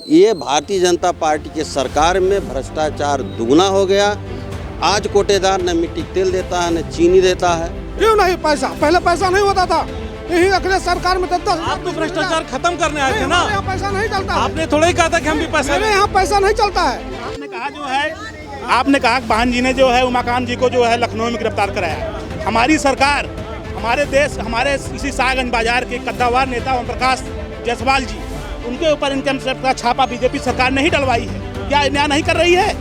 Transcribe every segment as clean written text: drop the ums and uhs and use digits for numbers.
ये भारतीय जनता पार्टी के सरकार में भ्रष्टाचार दुगना हो गया। आज कोटेदार न मिट्टी तेल देता है न चीनी देता है। क्यों नहीं? पैसा पहले पैसा नहीं होता था, यही अखिलेश सरकार में तब तक आप तो भ्रष्टाचार खत्म करने आए थे ना। यहाँ पैसा नहीं चलता। आपने थोड़ा ही कहा था कि हम भी पैसा, मेरे यहाँ पैसा नहीं चलता है। आपने कहा जो है, आपने कहा बहन जी ने जो है उमाकांत जी को जो है लखनऊ में गिरफ्तार कराया। हमारी सरकार, हमारे देश, हमारे इसी शाहगंज बाजार के कद्दावर नेता ओम प्रकाश जायसवाल जी, उनके ऊपर इनकम टैक्स का छापा बीजेपी सरकार नहीं डलवाई है। क्या न्याय नहीं कर रही है?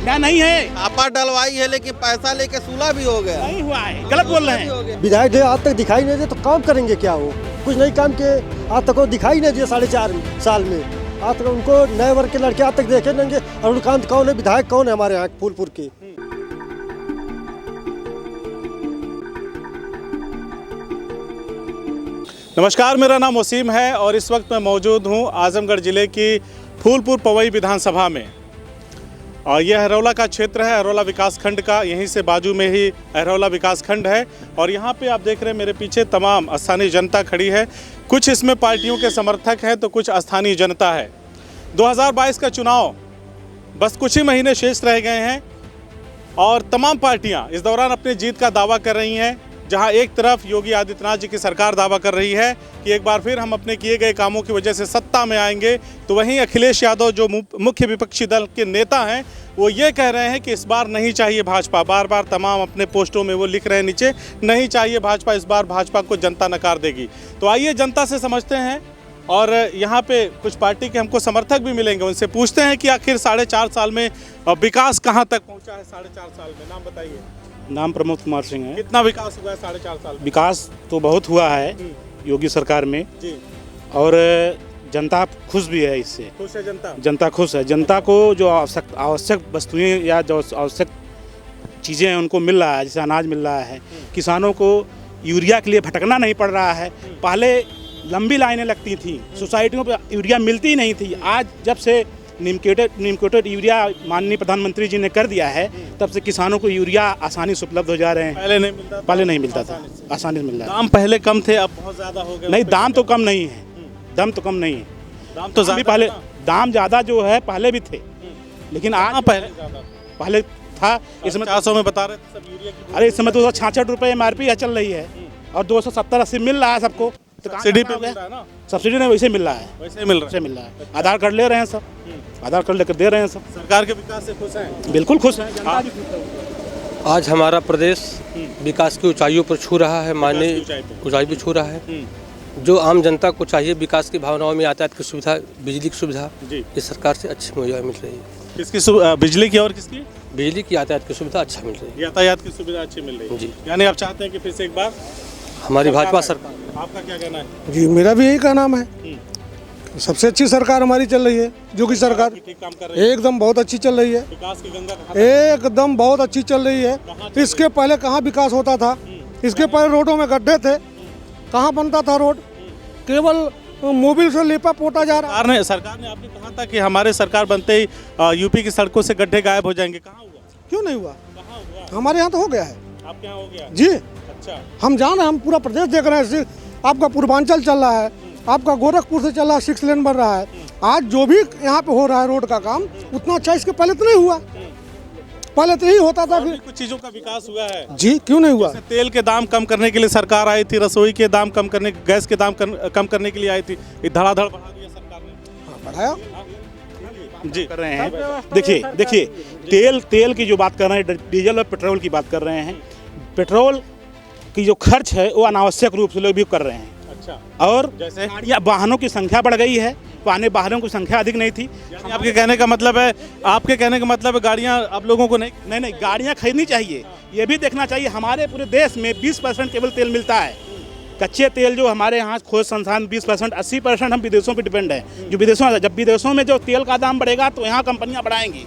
न्याय नहीं है। आपा डलवाई है लेकिन पैसा लेके सूला भी हो गया। नहीं हुआ है, गलत बोल रहे हैं। विधायक जी आज तक दिखाई नहीं दे तो काम करेंगे क्या? वो कुछ नहीं काम किए आज तक, वो दिखाई नहीं दिए 4.5 साल में। आज तक उनको नए वर्ग के लड़के आज तक देखे नहीं। अरुणकांत कौन है? विधायक कौन है हमारे यहाँ फूलपुर के? नमस्कार, मेरा नाम वसीम है और इस वक्त मैं मौजूद हूं आजमगढ़ ज़िले की फूलपुर पवई विधानसभा में। और यह अहरौला का क्षेत्र है, अहरौला विकास खंड का। यहीं से बाजू में ही अहरौला विकास खंड है और यहाँ पे आप देख रहे हैं मेरे पीछे तमाम स्थानीय जनता खड़ी है। कुछ इसमें पार्टियों के समर्थक हैं तो कुछ स्थानीय जनता है। 2022 का चुनाव बस कुछ ही महीने शेष रह गए हैं और तमाम पार्टियाँ इस दौरान अपनी जीत का दावा कर रही हैं। जहां एक तरफ योगी आदित्यनाथ जी की सरकार दावा कर रही है कि एक बार फिर हम अपने किए गए कामों की वजह से सत्ता में आएंगे, तो वहीं अखिलेश यादव जो मुख्य विपक्षी दल के नेता हैं वो ये कह रहे हैं कि इस बार नहीं चाहिए भाजपा। बार बार तमाम अपने पोस्टों में वो लिख रहे हैं नीचे, नहीं चाहिए भाजपा, इस बार भाजपा को जनता नकार देगी। तो आइए जनता से समझते हैं और यहाँ पे कुछ पार्टी के हमको समर्थक भी मिलेंगे, उनसे पूछते हैं कि आखिर 4.5 साल में विकास कहाँ तक पहुँचा है। 4.5 साल में नाम बताइए। नाम प्रमोद कुमार सिंह है। कितना विकास हुआ है 4.5 साल में? विकास तो बहुत हुआ है योगी सरकार में जी। और जनता खुश भी है इससे। खुश है जनता? जनता खुश है। जनता को जो आवश्यक वस्तुएं या जो आवश्यक चीज़ें हैं उनको मिल रहा है, जैसे अनाज मिल रहा है। किसानों को यूरिया के लिए भटकना नहीं पड़ रहा है। पहले लंबी लाइनें लगती थी, सोसाइटियों पर यूरिया मिलती ही नहीं थी। आज जब से नीमकोटेड यूरिया माननीय प्रधानमंत्री जी ने कर दिया है, तब से किसानों को यूरिया आसानी से उपलब्ध हो जा रहे हैं। पहले नहीं मिलता था? पहले नहीं मिलता था, आसानी से मिल रहा है। दाम पहले कम थे, अब बहुत ज़्यादा हो गए। नहीं, दाम तो कम नहीं है, दाम तो कम नहीं है। दाम तो ज़्यादा पहले दाम ज़्यादा जो है पहले भी थे, लेकिन आज पहले था। इस समय 400 में बता रहे थे सब यूरिया की। अरे इस समय 266 रुपये MRP चल रही है और 270-80 मिल रहा है सबको। सब्सिडी पे मिल रहा है ना? सब्सिडी नहीं, वैसे मिल रहा है, वैसे ही मिल रहा वैसे मिल रहा है। आधार कार्ड ले रहे हैं सब, आधार कार्ड लेकर दे रहे हैं सब। सरकार के विकास से खुश हैं? बिल्कुल खुश हैं। आज हमारा प्रदेश विकास की ऊंचाइयों पर छू रहा है, माननीय ऊंचाई भी छू रहा है। जो आम जनता को चाहिए विकास की भावनाओं में यातायात की सुविधा, बिजली की सुविधा इस सरकार से अच्छी मुहैया मिल रही है। किसकी बिजली की और किसकी? बिजली की, यातायात की सुविधा अच्छा मिल रही है। यातायात की सुविधा अच्छी मिल रही है जी। यानी आप चाहते हैं कि फिर से एक बार हमारी भाजपा सरकार। आपका क्या कहना है? जी, मेरा भी यही कहना है। सबसे अच्छी सरकार हमारी चल रही है, योगी सरकार ठीक काम कर रही है। एकदम बहुत अच्छी चल रही है। विकास की गंगा एकदम बहुत अच्छी चल रही है। इसके पहले कहाँ विकास होता था? इसके पहले रोडों में गड्ढे थे, कहाँ बनता था रोड? केवल मोबिल से लिपा पोता जा रहा है। सरकार ने आपने कहा था कि हमारे सरकार बनते ही यूपी की सड़कों से गड्ढे गायब हो जाएंगे, कहाँ हुआ? क्यों नहीं हुआ? कहाँ हुआ? हमारे यहाँ तो हो गया है। आपके यहाँ हो गया? जी, अच्छा। हम जान रहे हैं, हम पूरा प्रदेश देख रहे हैं। आपका पूर्वांचल चल रहा है, आपका गोरखपुर से चल रहा है, 6 लेन बन रहा है। आज जो भी यहाँ पे हो रहा है रोड का काम, उतना अच्छा इसके पहले तो नहीं हुआ। पहले तो यही होता था। कुछ चीजों का विकास हुआ है जी, क्यों नहीं हुआ? तेल के दाम कम करने के लिए सरकार आई थी, रसोई के दाम कम करने, गैस के दाम कम करने के लिए आई थी। धड़ाधड़ बढ़ा दिया सरकार ने। बढ़ाया जी कर रहे हैं। देखिए तेल की जो बात कर रहे हैं, डीजल और पेट्रोल की बात कर रहे हैं। पेट्रोल की जो खर्च है वो अनावश्यक रूप से लोग भी कर रहे हैं। अच्छा। और जैसे वाहनों की संख्या बढ़ गई है, वाहनों की संख्या अधिक नहीं थी। आपके कहने का मतलब है गाड़ियाँ आप लोगों को नहीं गाड़ियाँ खरीदनी चाहिए। ये भी देखना चाहिए हमारे पूरे देश में 20% केवल तेल मिलता है। कच्चे तेल जो हमारे यहाँ खोज संसाधन 20%, 80% हम विदेशों पर डिपेंड है। जो जब विदेशों में जो तेल का दाम बढ़ेगा तो यहाँ कंपनियाँ बढ़ाएंगी।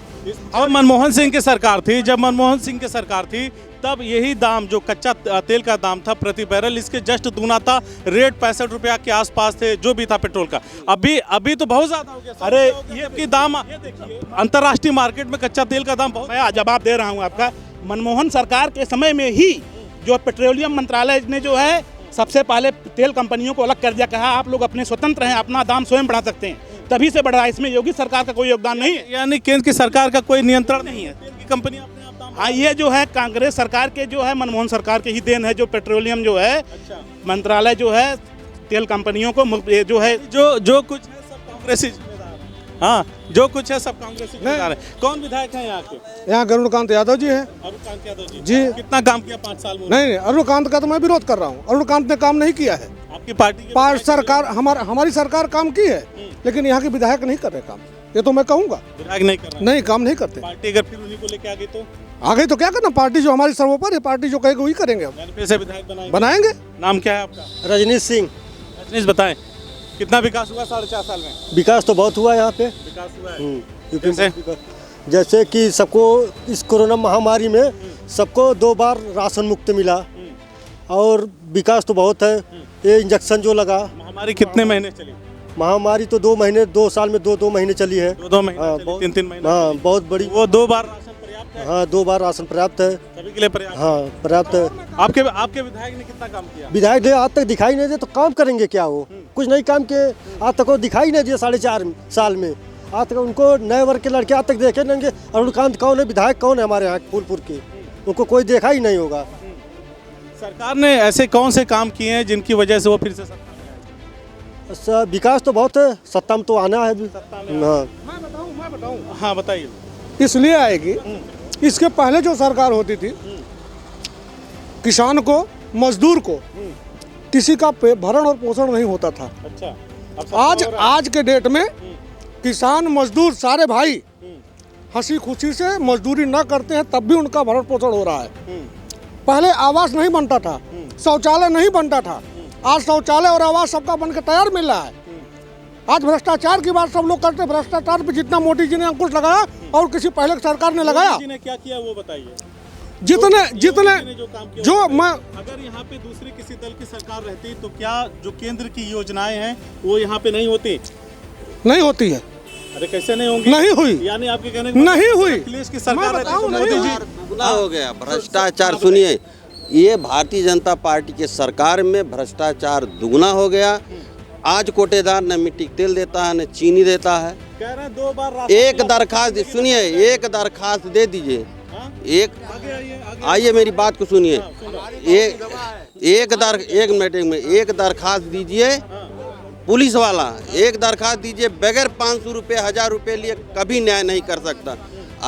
और मनमोहन सिंह की सरकार थी, जब मनमोहन सिंह की सरकार थी तब यही दाम जो कच्चा तेल का दाम था प्रति बैरल, इसके जस्ट दूना था। रेट 65 रुपया के आसपास थे जो भी था पेट्रोल का। अभी तो बहुत ज्यादा हो गया। अरे ये की दाम अंतर्राष्ट्रीय मार्केट में कच्चा तेल का दाम बहुत। मैं जवाब दे रहा हूँ आपका। मनमोहन सरकार के समय में ही जो पेट्रोलियम मंत्रालय ने जो है सबसे पहले तेल कंपनियों को अलग कर दिया, कहा आप लोग अपने स्वतंत्र हैं, अपना दाम स्वयं बढ़ा सकते हैं। तभी से बढ़ रहा है। इसमें योगी सरकार का कोई योगदान नहीं है। यानी केंद्र की सरकार का कोई नियंत्रण नहीं है, तेल की कंपनी अपने आप दाम हाँ, ये जो है कांग्रेस सरकार के जो है मनमोहन सरकार के ही देन है, जो पेट्रोलियम जो है मंत्रालय जो है तेल कंपनियों को ये जो है जो कुछ है सब कांग्रेसी जिम्मेदार है। हाँ, जो कुछ है सब कांग्रेसी जिम्मेदार है। कौन विधायक है यहाँ के? यहाँ गरुड़कांत यादव जी है। अरुणकांत यादव जी जी। कितना काम किया 5 साल में? नहीं, अरुणकांत का तो मैं विरोध कर रहा हूँ। अरुणकांत ने काम नहीं किया है। आपकी पार्टी के सरकार हमारी सरकार काम की है, लेकिन यहाँ के विधायक नहीं कर रहे काम। ये तो मैं कहूँगा, विधायक नहीं कर रहा है। नहीं, काम नहीं करते। पार्टी अगर फिर उन्हीं को लेके आ गई तो आगे तो क्या करना, पार्टी जो हमारी सर्वोपरि है, पार्टी जो कहेगी वही करेंगे हम। यानी फिर से विधायक बनाएंगे। नाम क्या है आपका? रजनीश सिंह। रजनीश, बताएं कितना विकास हुआ 4.5 साल में? विकास तो बहुत हुआ यहाँ पे। विकास हुआ है। यूपी में कैसे? विकास। जैसे कि सबको इस कोरोना महामारी में सबको 2 बार राशन मुक्त मिला, और विकास तो बहुत है। ये इंजेक्शन जो लगा, महामारी कितने महीने चली? महामारी तो 2 महीने, 2 साल में 2 महीने चली है। 2 महीने हाँ, चली, बहुत- 3 महीने हाँ, चली। बहुत बड़ी। वो 2 बार राशन पर्याप्त है? हाँ, 2 बार राशन पर्याप्त है। सभी के लिए पर्याप्त है? हाँ, पर्याप्त है। आपके विधायक ने कितना काम किया? विधायक ने आज तक दिखाई नहीं दे तो काम करेंगे क्या वो? कुछ नहीं काम किए आज तक, वो दिखाई नहीं दिए 4.5 साल में। आज तक उनको नए वर्ग के लड़के आज तक देखे नहीं। अरुणकांत कौन है, विधायक कौन है हमारे यहाँ फूलपुर के? उनको कोई देखा ही नहीं होगा। सरकार ने ऐसे कौन से काम किए हैं जिनकी वजह से वो फिर से सत्ता में आए? विकास तो बहुत है, सत्ता में तो आना है अभी। हाँ, मैं बताऊँ हाँ, बताइए। इसलिए आएगी, इसके पहले जो सरकार होती थी, किसान को, मजदूर को किसी का भरण और पोषण नहीं होता था। अच्छा, अब सब आज के डेट में किसान मजदूर सारे भाई हंसी खुशी से मजदूरी न करते हैं, तब भी उनका भरण पोषण हो रहा है। पहले आवास नहीं बनता था, शौचालय नहीं बनता था, आज शौचालय और आवास सबका बन के तैयार मिल रहा है। आज भ्रष्टाचार की बात सब लोग करते हैं। भ्रष्टाचार पे जितना मोदी जी ने अंकुश लगाया और किसी पहले की सरकार ने लगाया, मोदी जी ने क्या किया वो बताइए। जितने जो काम किया जो मैं अगर यहाँ पे दूसरी किसी दल की सरकार रहती तो क्या जो केंद्र की योजनाएं हैं वो यहाँ पे नहीं होती? नहीं होती है। अरे कैसे नहीं होंगी? नहीं हुई, यानी आपके कहने नहीं हुई। अखिलेश की सरकार मैं रहती बताऊं, तो नहीं मोदी जी हुई। दुगना हो गया भ्रष्टाचार। सुनिए, ये भारतीय जनता पार्टी के सरकार में भ्रष्टाचार दुगना हो गया। आज कोटेदार न मिट्टी का तेल देता है, न चीनी देता है। कह रहे हैं 2 बार राशन एक मिला। दरखास्त सुनिए, एक दरखास्त दे दीजिए। हाँ? एक आगे आइए, आगे आइए मेरी बात को सुनिए। सुन लो। एक मिनट में एक दरखास्त दीजिए, पुलिस वाला एक दरखास्त दीजिए, बगैर 500 रुपये 1000 रुपये लिए कभी न्याय नहीं कर सकता।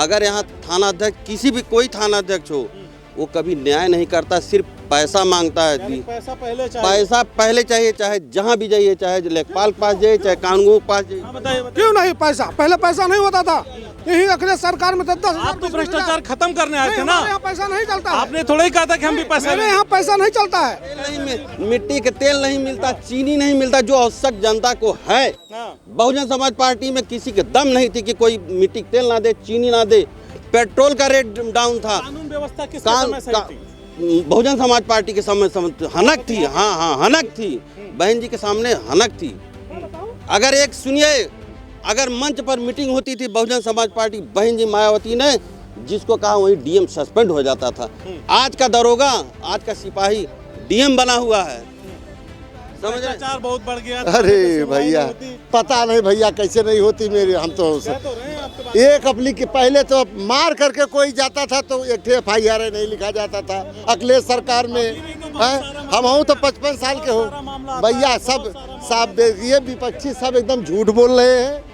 अगर यहाँ थानाध्यक्ष, किसी भी कोई थानाध्यक्ष हो, वो कभी न्याय नहीं करता, सिर्फ पैसा मांगता है। यानी पैसा पहले चाहिए। पैसा पहले चाहिए, चाहे जहाँ भी जाइए, चाहे लेखपाल के पास जाइए, चाहे कानून के पास जाइए। हाँ, बताइए बताइए। क्यों नहीं? पैसा पहले पैसा नहीं होता था। यही अखिलेश सरकार में 10,000 आप तो भ्रष्टाचार खत्म करने आए थे ना? हमारे यहाँ पैसा नहीं चलता है। आपने थोड़ा ही कहा था कि हम भी पैसा मेरे लें। यहाँ पैसा नहीं चलता है। मिट्टी के तेल नहीं मिलता, चीनी नहीं मिलता, जो आवश्यक जनता को है। हाँ। बहुजन समाज पार्टी में किसी के दम नहीं थी कि कोई मिट्टी के तेल ना दे, चीनी ना दे। पेट्रोल का रेट डाउन था। कानून व्यवस्था किस कान- समय सही थी? बहुजन समाज पार्टी के समय हनक थी। हाँ, हनक थी। बहन जी के सामने हनक थी। अगर एक सुनिए, अगर मंच पर मीटिंग होती थी बहुजन समाज पार्टी, बहन जी मायावती ने जिसको कहा वही डीएम सस्पेंड हो जाता था। आज का दरोगा, आज का सिपाही डीएम बना हुआ है। समझ रहे? भ्रष्टाचार बहुत बढ़ गया। अरे सुनवाई भैया, नहीं होती। पता नहीं भैया कैसे नहीं होती मेरी। हम तो कह तो रहे हैं आपके बात। एक अपनी के पहले तो मार करके कोई जाता था तो एक FIR नहीं लिखा जाता था। अखिलेश सरकार में हम हूँ तो 55 साल के हो भैया। सब साफ देखिए, विपक्षी सब एकदम झूठ बोल रहे हैं।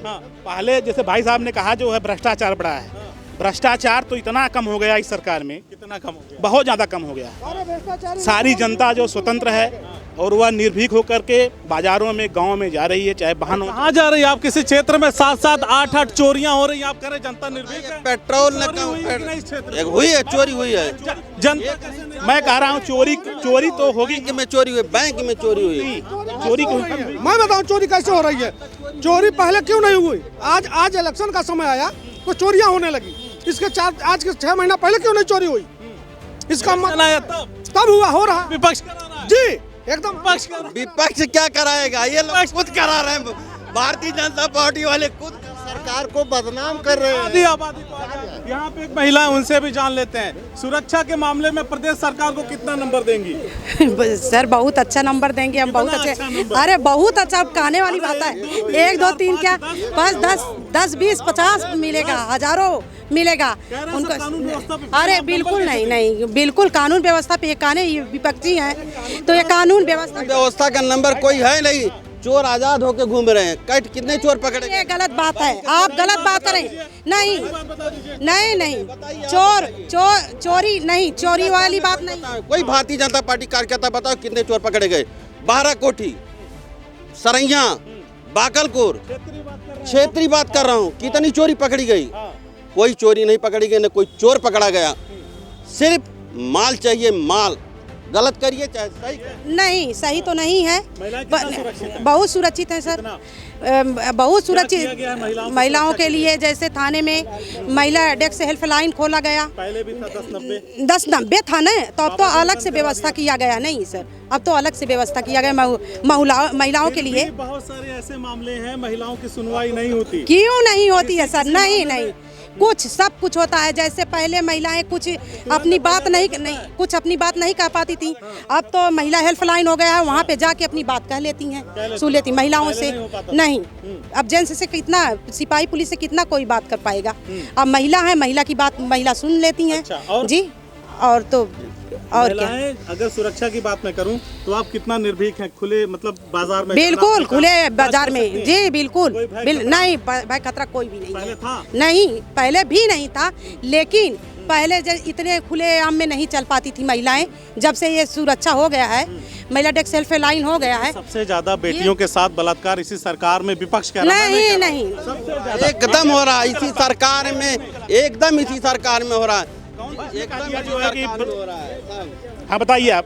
हाँ, पहले जैसे भाई साहब ने कहा जो है भ्रष्टाचार बढ़ा है। भ्रष्टाचार तो इतना कम हो गया इस सरकार में, कितना कम हो गया? बहुत ज़्यादा कम हो गया। सारी जनता जो स्वतंत्र है और वह निर्भीक होकर के बाजारों में, गांव में जा रही है, चाहे वाहनों। कहाँ जा रही है आप? किसी क्षेत्र में 7-7, 8-8 चोरियां हो रही हैं, आप कह रहे हैं जनता निर्भीक है? पेट्रोल न चोरी हुई है कि नहीं इस क्षेत्र में? एक हुई है, चोरी हुई है। जनता कैसे नहीं? मैं कह रहा हूँ चोरी तो होगी। बैंक में चोरी हुई, बैंक में चोरी हुई। चोरी को मैं बताऊं चोरी कैसे हो रही है। चोरी पहले क्यों नहीं हुई? आज इलेक्शन का समय आया तो चोरियां होने लगी। इसके आज के 6 महीना पहले क्यों नहीं चोरी हुई? इसका इलेक्शन आया तब हुआ, हो रहा। विपक्ष करा रहा है। जी एकदम। विपक्ष करा विपक्ष क्या कराएगा? ये लोग खुद करा रहे हैं। भारतीय जनता पार्टी वाले खुद सरकार को बदनाम कर रहे हैं। आबादी को यहाँ पे एक महिला है, उनसे भी जान लेते हैं। सुरक्षा के मामले में प्रदेश सरकार को कितना नंबर देंगी? सर बहुत अच्छा नंबर देंगे हम, बहुत अच्छे। अरे बहुत अच्छा, अब कहने वाली बात है। 1 2 3 क्या 5 10 20 50 मिलेगा, हजारों मिलेगा उनको। अरे बिल्कुल नहीं, बिल्कुल कानून व्यवस्था पे काने विपक्षी हैं, तो ये कानून व्यवस्था का नंबर कोई है नहीं। चोर आजाद होके घूम रहे हैं। कट कितने चोर पकड़े? ये गलत बात है, आप गलत बात करें। नहीं चोरी नहीं, चोरी वाली बात नहीं। कोई भारतीय जनता पार्टी कार्यकर्ता बताओ कितने चोर पकड़े गए? 12 कोठी, सरैया, बाकलकोर, क्षेत्रीय बात कर रहा हूँ। कितनी चोरी पकड़ी गई? कोई चोरी नहीं पकड़ी गई, न कोई चोर पकड़ा गया। सिर्फ माल चाहिए, माल। गलत करिए चाहे सही। नहीं, सही तो नहीं है। बहुत सुरक्षित है सर, बहुत सुरक्षित महिलाओं के लिए। जैसे थाने में महिला डेस्क हेल्पलाइन खोला गया, पहले भी था 1090 था ना, तो अब तो अलग से व्यवस्था किया गया। नहीं सर, अब तो अलग से व्यवस्था किया गया महिलाओं के लिए। बहुत सारे ऐसे मामले हैं महिलाओं की सुनवाई नहीं होती। क्यों नहीं होती है सर? नहीं कुछ सब कुछ होता है। जैसे पहले महिलाएं कुछ अपनी बात नहीं कह पाती थी, अब तो महिला हेल्पलाइन हो गया है, वहाँ पे जाके अपनी बात कह लेती हैं, सुन लेती महिलाओं से। नहीं, अब जेंट्स से कितना, सिपाही पुलिस से कितना कोई बात कर पाएगा? अब महिला है, महिला की बात महिला सुन लेती हैं। जी, और तो और क्या? अगर सुरक्षा की बात मैं करूं तो आप कितना निर्भीक हैं? खुले मतलब बाजार में? बिल्कुल खुले बाजार में, जी बिल्कुल। नहीं भाई, खतरा कोई भी नहीं पहले था? नहीं, पहले भी नहीं था, लेकिन पहले इतने खुले आम में नहीं चल पाती थी महिलाएं। जब से ये सुरक्षा हो गया है, महिला डेस्क हेल्पलाइन हो गया है। सबसे ज्यादा बेटियों के साथ बलात्कार इसी सरकार में विपक्ष कह रहा है। नहीं, एकदम हो रहा है इसी सरकार में, एकदम इसी सरकार में हो रहा है। हाँ बताइए आप।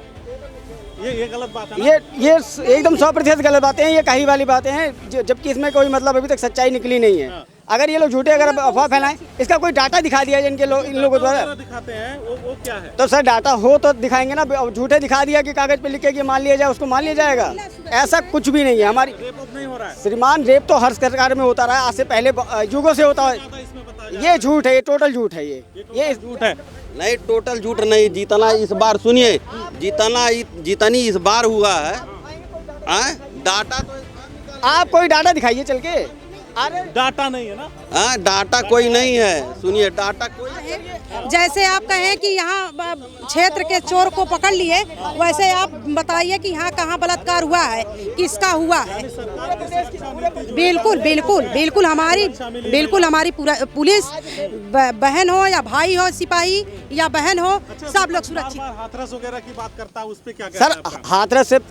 ये गलत बात है। ये एकदम 100% गलत बातें हैं, ये कही वाली बातें हैं, जबकि इसमें कोई मतलब अभी तक सच्चाई निकली नहीं है। अगर ये लोग झूठे अगर अफवाह फैलाएं, इसका कोई डाटा दिखा दिया जाए इन लोगों द्वारा। दिखाते हैं वो क्या है? तो सर डाटा हो तो दिखाएंगे ना। झूठे दिखा दिया कि कागज पे लिख के मान लिया जाए, उसको मान लिया जाएगा? ऐसा कुछ भी नहीं है। हमारी नहीं हो रहा है श्रीमान, रेप तो हर सरकार में होता रहा है, आज से पहले युगों से होता है। ये झूठ है, ये टोटल झूठ है। ये झूठ है। नहीं, टोटल झूठ नहीं। जितना इस बार सुनिए, जितनी इस बार हुआ है डाटा तो आप कोई डाटा दिखाइए चल के। अरे डाटा नहीं है ना? हाँ, डाटा कोई नहीं है। सुनिए, डाटा कोई जैसे आप कहें कि यहाँ क्षेत्र के चोर को पकड़ लिए, वैसे आप बताइए कि यहाँ कहाँ बलात्कार हुआ है, किसका हुआ है? बिल्कुल हमारी पूरा पुलिस, बहन हो या भाई हो, सिपाही या बहन हो, सब लोग सुरक्षित। हाथरस वगैरह की बात करता है, उस पे क्या सर?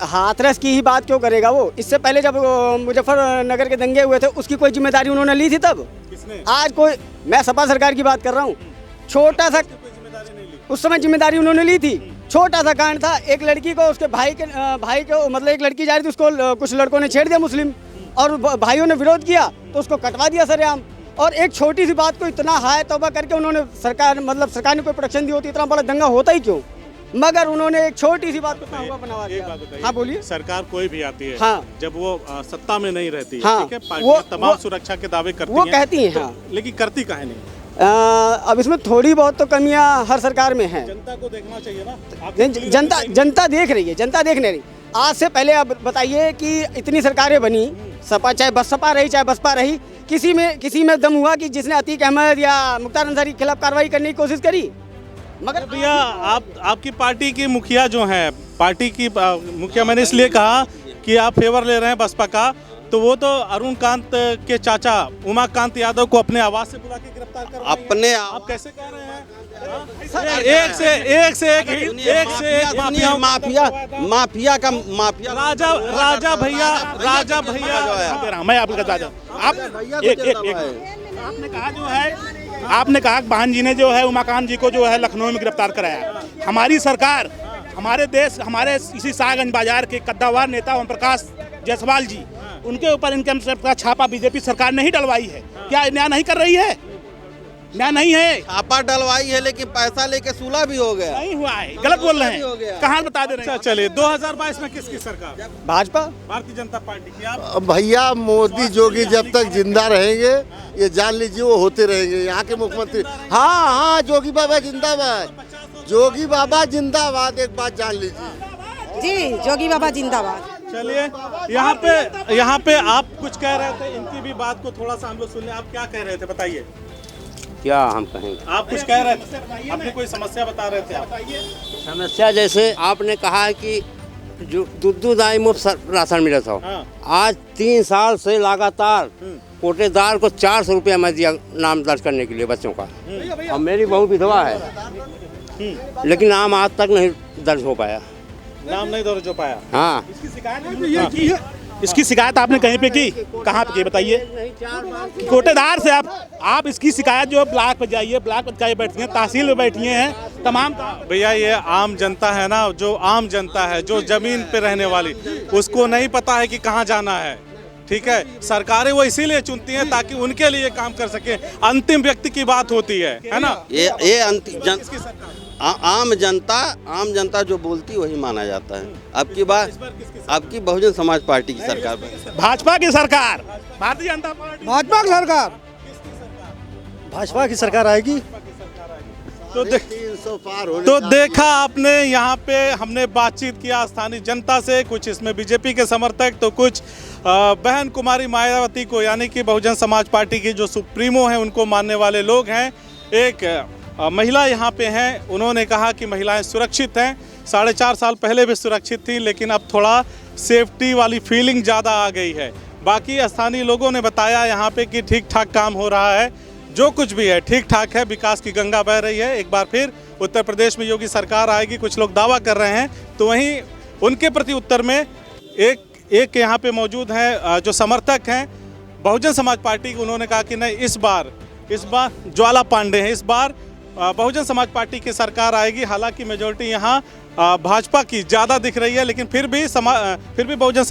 हाथरस की ही बात क्यों करेगा वो? इससे पहले जब मुजफ्फरनगर के दंगे हुए थे, उसकी कोई जिम्मेदारी उन्होंने ली थी तब? आज कोई, मैं सपा सरकार की बात कर रहा हूँ। छोटा सा उस समय जिम्मेदारी उन्होंने ली थी। छोटा सा कांड था, एक लड़की को उसके भाई को मतलब एक लड़की जा रही थी, उसको कुछ लड़कों ने छेड़ दिया मुस्लिम, और भाइयों ने विरोध किया तो उसको कटवा दिया सरेआम। और एक छोटी सी बात को इतना हाय तौबा करके उन्होंने सरकार ने कोई प्रोटेक्शन दी होती, इतना बड़ा दंगा होता ही क्यों? मगर उन्होंने एक छोटी सी बात को हुआ बनवा दिया। हाँ बोलिए। सरकार कोई भी आती है, हाँ, जब वो सत्ता में नहीं रहती, हाँ, ठीक है, पार्टियां तमाम सुरक्षा के दावे करती हैं, वो कहती हैं, हाँ, लेकिन करती काहे नहीं? अब इसमें थोड़ी बहुत तो कमियां हर सरकार में हैं। जनता को देखना चाहिए ना। जनता देख रही है, जनता देख नहीं रही। आज से पहले आप बताइए कि इतनी सरकारें बनी, सपा चाहे बसपा रही चाहे बसपा रही, किसी में दम हुआ कि जिसने अतीक अहमद या मुख्तार अंसारी के खिलाफ कार्रवाई करने की कोशिश करी? मगर भैया आपकी पार्टी की मुखिया जो है, पार्टी की मुखिया, मैंने इसलिए कहा कि आप फेवर ले रहे हैं बसपा का, तो वो तो अरुण कांत के चाचा उमाकांत यादव को अपने आवास से बुला के गिरफ्तार कर अपने आप कैसे कह रहे हैं? एक से एक माफिया राजा भैया मैं आपको बता दूं, आपने कहा जो है, आपने कहा बहन जी ने जो है उमाकांत जी को जो है लखनऊ में गिरफ्तार कराया। हमारी सरकार, हमारे देश, हमारे इसी शाहगंज बाजार के कद्दावर नेता ओम प्रकाश जायसवाल जी, उनके ऊपर इनकम टैक्स का छापा बीजेपी सरकार नहीं डलवाई है? क्या न्याय नहीं कर रही है? न्याय नहीं है, छापा डलवाई है लेकिन पैसा लेके सूला भी हो गया। नहीं हुआ है, गलत बोल रहे हो गया। हैं, कहाँ बता दे रहे हैं। चलिए 2022 में किसकी सरकार? भाजपा। भारतीय जनता पार्टी की। आप अब भैया मोदी जोगी जब तक जिंदा रहेंगे ये जान लीजिए वो होते रहेंगे यहाँ के मुख्यमंत्री। हाँ हाँ, जोगी बाबा जिंदाबाद, जोगी बाबा जिंदाबाद, एक बात जान लीजिए। जी, जोगी बाबा जिंदाबाद। चलिए यहाँ पे आप कुछ कह रहे थे, इनकी भी बात को थोड़ा सा हम लोग सुन लें। आप क्या कह रहे थे, बताइए। क्या हम कहेंगे? आप कुछ कह रहे थे, अपनी कोई समस्या बता रहे थे आप। समस्या जैसे आपने कहा है कि जो दूध दाई मुफ्त राशन मिला था, हाँ। आज 3 साल से लगातार कोटेदार को 400 रुपया मैं दिया नाम दर्ज करने के लिए बच्चों का। और मेरी बहू विधवा है, लेकिन नाम आज तक नहीं दर्ज हो पाया। नाम नहीं दर्ज हो पाया। हाँ, इसकी शिकायत आपने कहीं पे की? कहाँ पे की बताइए? कोटेदार से आप इसकी शिकायत जो ब्लॉक पे जाइए, ब्लॉक अधिकारी बैठती हैं, तहसील में बैठी हैं, तमाम। भैया ये आम जनता है ना, जो आम जनता है, जो जमीन पे रहने वाली, उसको नहीं पता है कि कहाँ जाना है। ठीक है, सरकारें वो इसीलिए चुनती हैं ताकि उनके लिए काम कर सके। अंतिम व्यक्ति की बात होती है ना। ये अंतिम आम जनता जो बोलती वही माना जाता है। आपकी बहुजन समाज पार्टी की सरकार, भाजपा की सरकार, भारतीय जनता पार्टी, भाजपा की सरकार, भाजपा की सरकार आएगी। तो देखा आपने, यहाँ पे हमने बातचीत किया स्थानीय जनता से, कुछ इसमें बीजेपी के समर्थक, तो कुछ बहन कुमारी मायावती को यानी कि बहुजन समाज पार्टी की जो सुप्रीमो हैं उनको मानने वाले लोग हैं। एक महिला यहाँ पे हैं, उन्होंने कहा कि महिलाएं सुरक्षित हैं, 4.5 साल पहले भी सुरक्षित थी, लेकिन अब थोड़ा सेफ्टी वाली फीलिंग ज़्यादा आ गई है। बाकी स्थानीय लोगों ने बताया यहाँ पे कि ठीक ठाक काम हो रहा है, जो कुछ भी है ठीक ठाक है, विकास की गंगा बह रही है। एक बार फिर उत्तर प्रदेश में योगी सरकार आएगी, कुछ लोग दावा कर रहे हैं। तो वहीं उनके प्रति उत्तर में एक यहाँ पे मौजूद हैं जो समर्थक हैं बहुजन समाज पार्टी के। उन्होंने कहा कि नहीं, इस बार ज्वाला पांडे हैं, इस बार बहुजन समाज पार्टी की सरकार आएगी। हालांकि मेजोरिटी यहाँ भाजपा की ज़्यादा दिख रही है, लेकिन फिर भी बहुजन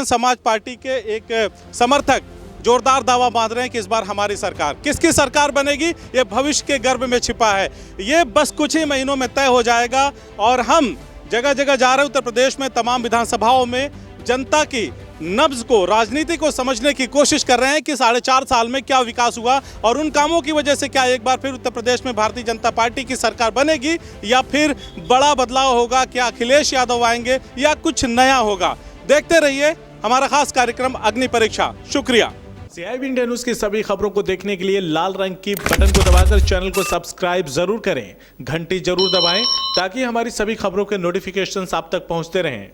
समाज पार्टी के एक समर्थक जोरदार दावा बांध रहे हैं कि इस बार हमारी सरकार, किसकी सरकार बनेगी ये भविष्य के गर्भ में छिपा है। ये बस कुछ ही महीनों में तय हो जाएगा। और हम जगह जगह जा रहे हैं उत्तर प्रदेश में, तमाम विधानसभाओं में जनता की नब्ज को, राजनीति को समझने की कोशिश कर रहे हैं कि 4.5 साल में क्या विकास हुआ और उन कामों की वजह से क्या एक बार फिर उत्तर प्रदेश में भारतीय जनता पार्टी की सरकार बनेगी या फिर बड़ा बदलाव होगा, क्या अखिलेश यादव आएंगे या कुछ नया होगा। देखते रहिए हमारा खास कार्यक्रम अग्नि परीक्षा। शुक्रिया। CIB इंडिया न्यूज की सभी खबरों को देखने के लिए लाल रंग की बटन को दबाकर चैनल को सब्सक्राइब जरूर करें, घंटी जरूर दबाएं ताकि हमारी सभी खबरों के नोटिफिकेशंस आप तक पहुंचते रहें।